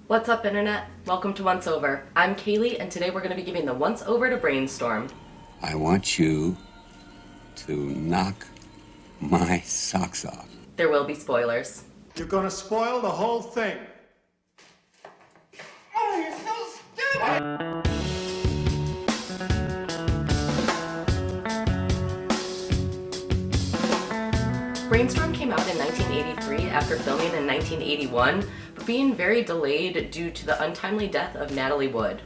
What's up, Internet? Welcome to Once Over. I'm Kaylee, and today we're going to be giving the Once Over to Brainstorm. I want you to knock my socks off. There will be spoilers. You're gonna spoil the whole thing. Oh, you're so stupid! Brainstorm came out in 1983 after filming in 1981, but being very delayed due to the untimely death of Natalie Wood.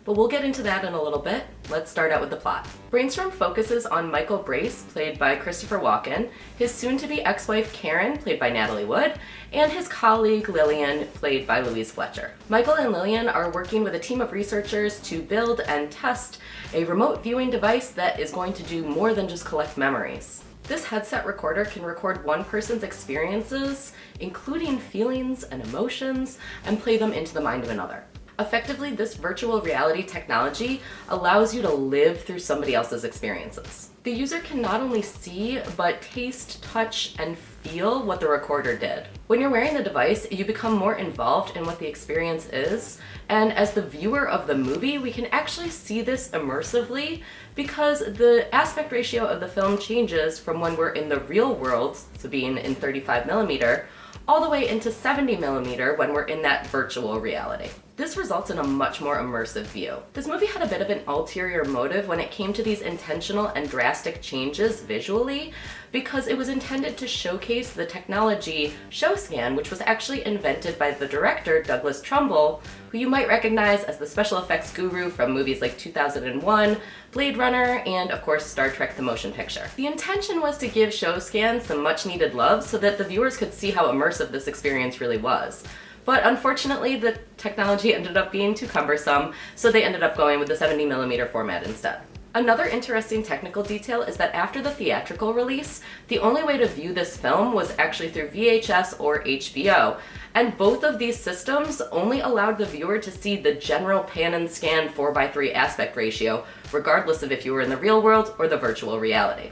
But we'll get into that in a little bit. Let's start out with the plot. Brainstorm focuses on Michael Brace, played by Christopher Walken, his soon-to-be ex-wife Karen, played by Natalie Wood, and his colleague Lillian, played by Louise Fletcher. Michael and Lillian are working with a team of researchers to build and test a remote viewing device that is going to do more than just collect memories. This headset recorder can record one person's experiences, including feelings and emotions, and play them into the mind of another. Effectively, this virtual reality technology allows you to live through somebody else's experiences. The user can not only see, but taste, touch, and feel what the recorder did. When you're wearing the device, you become more involved in what the experience is, and as the viewer of the movie, we can actually see this immersively because the aspect ratio of the film changes from when we're in the real world, so being in 35mm, all the way into 70mm when we're in that virtual reality. This results in a much more immersive view. This movie had a bit of an ulterior motive when it came to these intentional and drastic changes visually, because it was intended to showcase the technology ShowScan, which was actually invented by the director Douglas Trumbull, who you might recognize as the special effects guru from movies like 2001, Blade Runner, and of course Star Trek the Motion Picture. The intention was to give ShowScan some much needed love so that the viewers could see how immersive this experience really was. But unfortunately, the technology ended up being too cumbersome, so they ended up going with the 70mm format instead. Another interesting technical detail is that after the theatrical release, the only way to view this film was actually through VHS or HBO, and both of these systems only allowed the viewer to see the general pan and scan 4:3 aspect ratio, regardless of if you were in the real world or the virtual reality.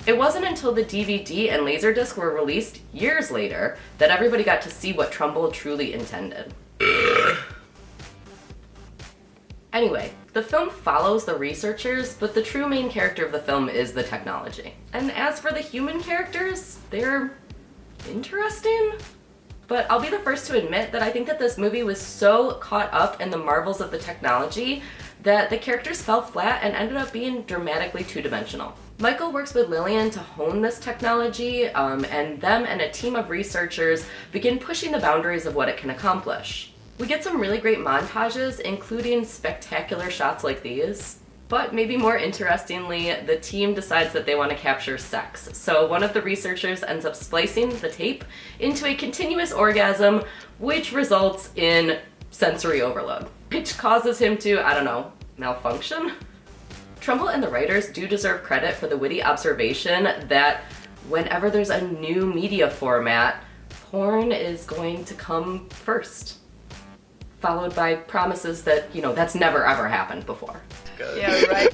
It wasn't until the DVD and Laserdisc were released years later that everybody got to see what Trumbull truly intended. Anyway, the film follows the researchers, but the true main character of the film is the technology. And as for the human characters, they're interesting. But I'll be the first to admit that I think that this movie was so caught up in the marvels of the technology that the characters fell flat and ended up being dramatically two-dimensional. Michael works with Lillian to hone this technology, and them and a team of researchers begin pushing the boundaries of what it can accomplish. We get some really great montages, including spectacular shots like these. But maybe more interestingly, the team decides that they want to capture sex. So one of the researchers ends up splicing the tape into a continuous orgasm, which results in sensory overload, which causes him to, malfunction? Trumbull and the writers do deserve credit for the witty observation that whenever there's a new media format, porn is going to come first, followed by promises that, that's never ever happened before. Yeah, right.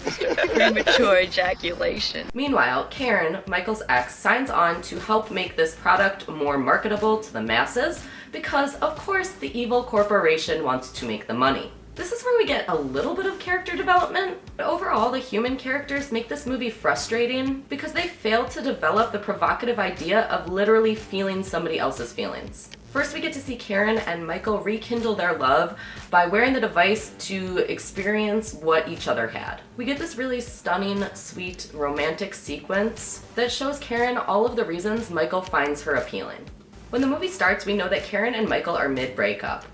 Premature ejaculation. Meanwhile, Karen, Michael's ex, signs on to help make this product more marketable to the masses because, of course, the evil corporation wants to make the money. This is where we get a little bit of character development. But overall, the human characters make this movie frustrating because they fail to develop the provocative idea of literally feeling somebody else's feelings. First, we get to see Karen and Michael rekindle their love by wearing the device to experience what each other had. We get this really stunning, sweet, romantic sequence that shows Karen all of the reasons Michael finds her appealing. When the movie starts, we know that Karen and Michael are mid-breakup.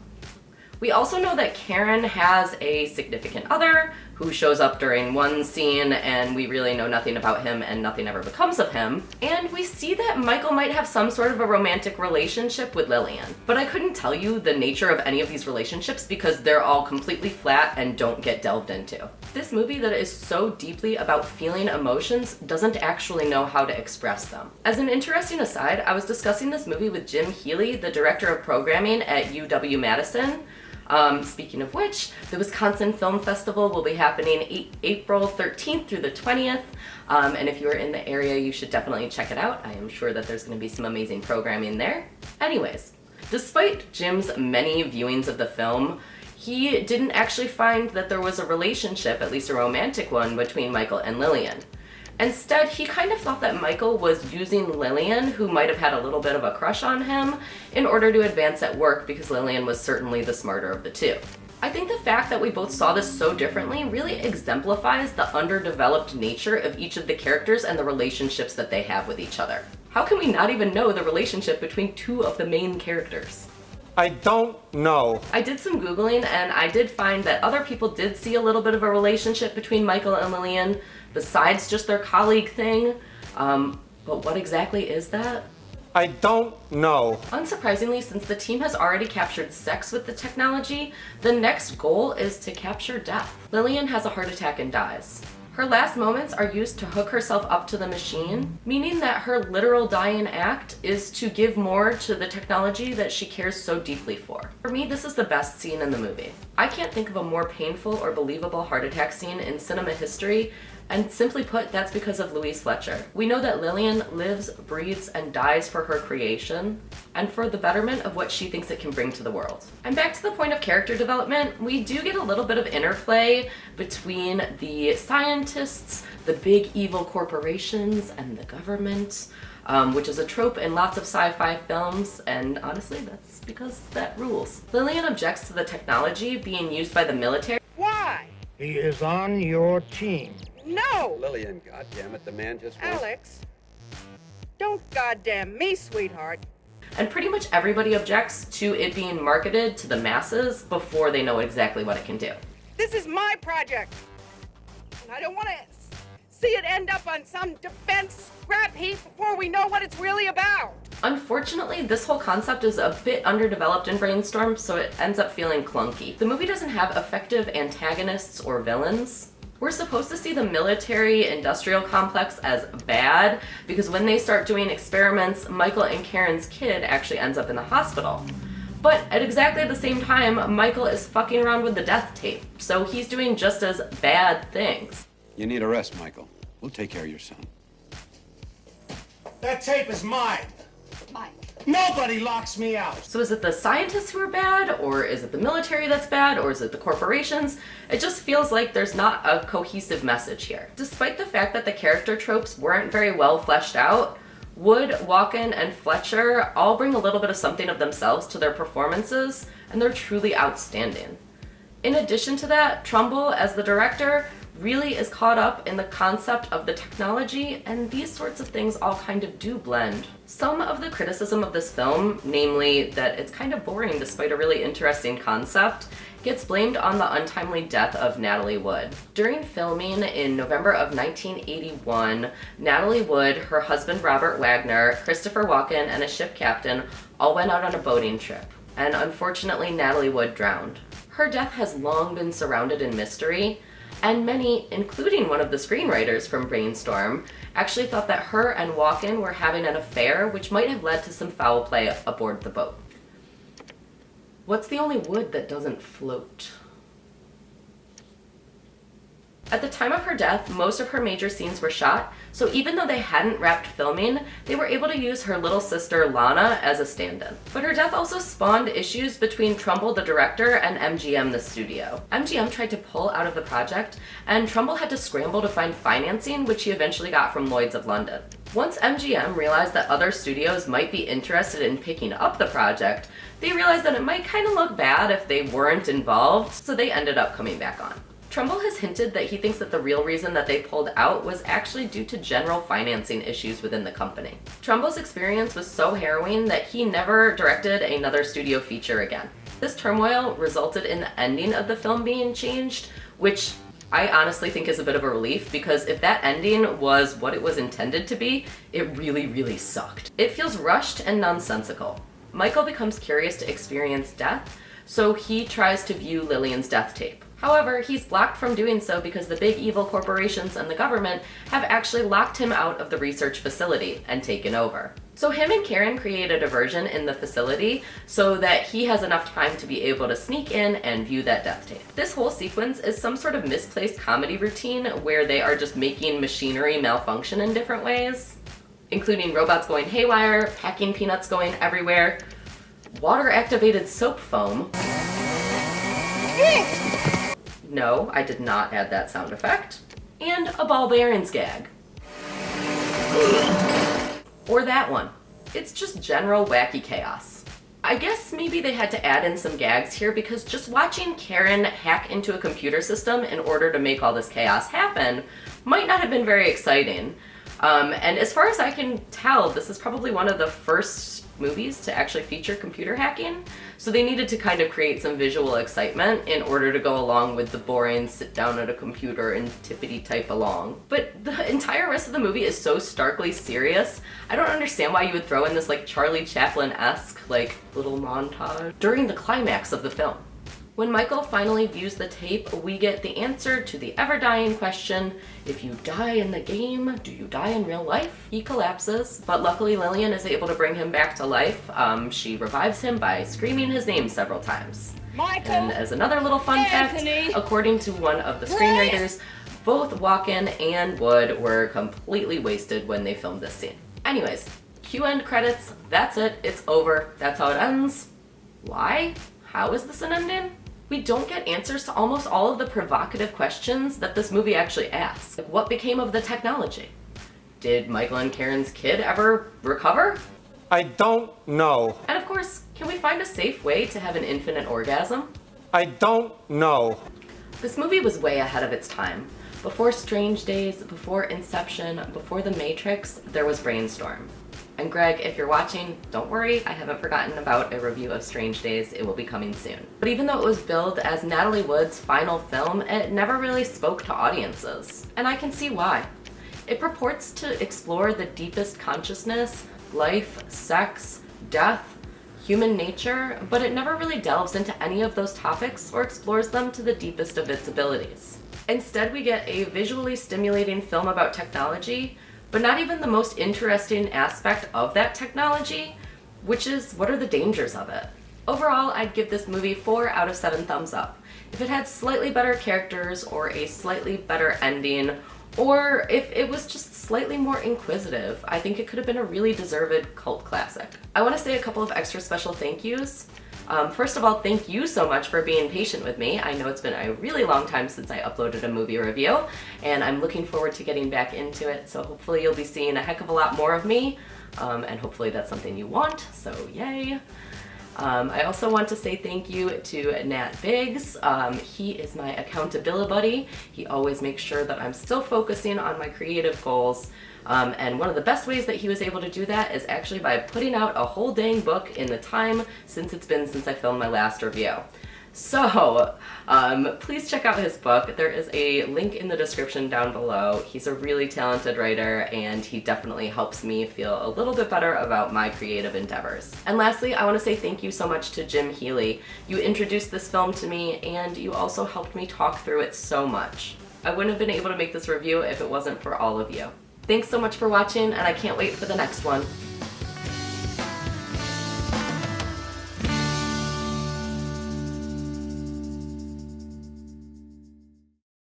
We also know that Karen has a significant other who shows up during one scene, and we really know nothing about him and nothing ever becomes of him. And we see that Michael might have some sort of a romantic relationship with Lillian. But I couldn't tell you the nature of any of these relationships because they're all completely flat and don't get delved into. This movie that is so deeply about feeling emotions doesn't actually know how to express them. As an interesting aside, I was discussing this movie with Jim Healy, the director of programming at UW-Madison. Speaking of which, the Wisconsin Film Festival will be happening April 13th through the 20th, and if you're in the area, you should definitely check it out. I am sure that there's going to be some amazing programming there. Anyways, Despite Jim's many viewings of the film, he didn't actually find that there was a relationship, at least a romantic one, between Michael and Lillian. Instead, he kind of thought that Michael was using Lillian, who might have had a little bit of a crush on him, in order to advance at work because Lillian was certainly the smarter of the two. I think the fact that we both saw this so differently really exemplifies the underdeveloped nature of each of the characters and the relationships that they have with each other. How can we not even know the relationship between two of the main characters? I don't know. I did some Googling and I did find that other people did see a little bit of a relationship between Michael and Lillian, besides just their colleague thing. But what exactly is that? I don't know. Unsurprisingly, since the team has already captured sex with the technology, the next goal is to capture death. Lillian has a heart attack and dies. Her last moments are used to hook herself up to the machine, meaning that her literal dying act is to give more to the technology that she cares so deeply for. For me, this is the best scene in the movie. I can't think of a more painful or believable heart attack scene in cinema history, and simply put, that's because of Louise Fletcher. We know that Lillian lives, breathes, and dies for her creation, and for the betterment of what she thinks it can bring to the world. And back to the point of character development, we do get a little bit of interplay between the scientists, the big evil corporations, and the government, which is a trope in lots of sci-fi films, and honestly, that's because that rules. Lillian objects to the technology being used by the military. Why? He is on your team. No! Lillian, goddammit, the man just wants... Alex, don't goddamn me, sweetheart. And pretty much everybody objects to it being marketed to the masses before they know exactly what it can do. This is my project. And I don't want to see it end up on some defense scrap heap before we know what it's really about. Unfortunately, this whole concept is a bit underdeveloped in Brainstorm, so it ends up feeling clunky. The movie doesn't have effective antagonists or villains. We're supposed to see the military-industrial complex as bad, because when they start doing experiments, Michael and Karen's kid actually ends up in the hospital. But at exactly the same time, Michael is fucking around with the death tape, so he's doing just as bad things. You need a rest, Michael. We'll take care of your son. That tape is mine. Mike. Nobody locks me out. So is it the scientists who are bad, or is it the military that's bad, or is it the corporations? It just feels like there's not a cohesive message here. Despite the fact that the character tropes weren't very well fleshed out, Wood, Walken, and Fletcher all bring a little bit of something of themselves to their performances, and they're truly outstanding. In addition to that, Trumbull, as the director, really is caught up in the concept of the technology, and these sorts of things all kind of do blend. Some of the criticism of this film, namely that it's kind of boring despite a really interesting concept, gets blamed on the untimely death of Natalie Wood. During filming in November of 1981, Natalie Wood, her husband Robert Wagner, Christopher Walken, and a ship captain all went out on a boating trip, and unfortunately Natalie Wood drowned. Her death has long been surrounded in mystery, and many, including one of the screenwriters from Brainstorm, actually thought that her and Walken were having an affair, which might have led to some foul play aboard the boat. What's the only wood that doesn't float? At the time of her death, most of her major scenes were shot, so even though they hadn't wrapped filming, they were able to use her little sister Lana as a stand-in. But her death also spawned issues between Trumbull the director and MGM the studio. MGM tried to pull out of the project, and Trumbull had to scramble to find financing, which he eventually got from Lloyd's of London. Once MGM realized that other studios might be interested in picking up the project, they realized that it might kind of look bad if they weren't involved, so they ended up coming back on. Trumbull has hinted that he thinks that the real reason that they pulled out was actually due to general financing issues within the company. Trumbull's experience was so harrowing that he never directed another studio feature again. This turmoil resulted in the ending of the film being changed, which I honestly think is a bit of a relief, because if that ending was what it was intended to be, it really, really sucked. It feels rushed and nonsensical. Michael becomes curious to experience death, so he tries to view Lillian's death tape. However, he's blocked from doing so because the big evil corporations and the government have actually locked him out of the research facility and taken over. So him and Karen create a diversion in the facility so that he has enough time to be able to sneak in and view that death tape. This whole sequence is some sort of misplaced comedy routine where they are just making machinery malfunction in different ways, including robots going haywire, packing peanuts going everywhere. water-activated soap foam. No, I did not add that sound effect. And a ball bearings gag. Or that one. It's just general wacky chaos. I guess maybe they had to add in some gags here because just watching Karen hack into a computer system in order to make all this chaos happen might not have been very exciting. And as far as I can tell, this is probably one of the first movies to actually feature computer hacking. So they needed to kind of create some visual excitement in order to go along with the boring sit down at a computer and tippity type along. But the entire rest of the movie is so starkly serious. I don't understand why you would throw in this like Charlie Chaplin-esque like little montage during the climax of the film. When Michael finally views the tape, we get the answer to the ever-dying question, if you die in the game, do you die in real life? He collapses, but luckily Lillian is able to bring him back to life. She revives him by screaming his name several times. Michael! And as another little fun Anthony! fact, according to one of the screenwriters, both Walken and Wood were completely wasted when they filmed this scene. Anyways, cue end credits, that's it, it's over, that's how it ends. Why? How is this an ending? We don't get answers to almost all of the provocative questions that this movie actually asks. Like, what became of the technology? Did Michael and Karen's kid ever recover? I don't know. And of course, can we find a safe way to have an infinite orgasm? I don't know. This movie was way ahead of its time. Before Strange Days, before Inception, before The Matrix, there was Brainstorm. And Greg, if you're watching, don't worry, I haven't forgotten about a review of Strange Days. It will be coming soon. But even though it was billed as Natalie Wood's final film, it never really spoke to audiences. And I can see why. It purports to explore the deepest consciousness, life, sex, death, human nature, but it never really delves into any of those topics or explores them to the deepest of its abilities. Instead, we get a visually stimulating film about technology, but not even the most interesting aspect of that technology, which is what are the dangers of it. Overall, I'd give this movie 4 out of 7 thumbs up. If it had slightly better characters or a slightly better ending, or if it was just slightly more inquisitive, I think it could have been a really deserved cult classic. I want to say a couple of extra special thank yous. First of all, thank you so much for being patient with me. I know it's been a really long time since I uploaded a movie review, and I'm looking forward to getting back into it, so hopefully you'll be seeing a heck of a lot more of me, and hopefully that's something you want, so yay. I also want to say thank you to Nat Biggs. He is my accountability buddy. He always makes sure that I'm still focusing on my creative goals. And one of the best ways that he was able to do that is actually by putting out a whole dang book in the time since I filmed my last review. So, please check out his book. There is a link in the description down below. He's a really talented writer, and he definitely helps me feel a little bit better about my creative endeavors. And lastly, I want to say thank you so much to Jim Healy. You introduced this film to me, and you also helped me talk through it so much. I wouldn't have been able to make this review if it wasn't for all of you. Thanks so much for watching, and I can't wait for the next one.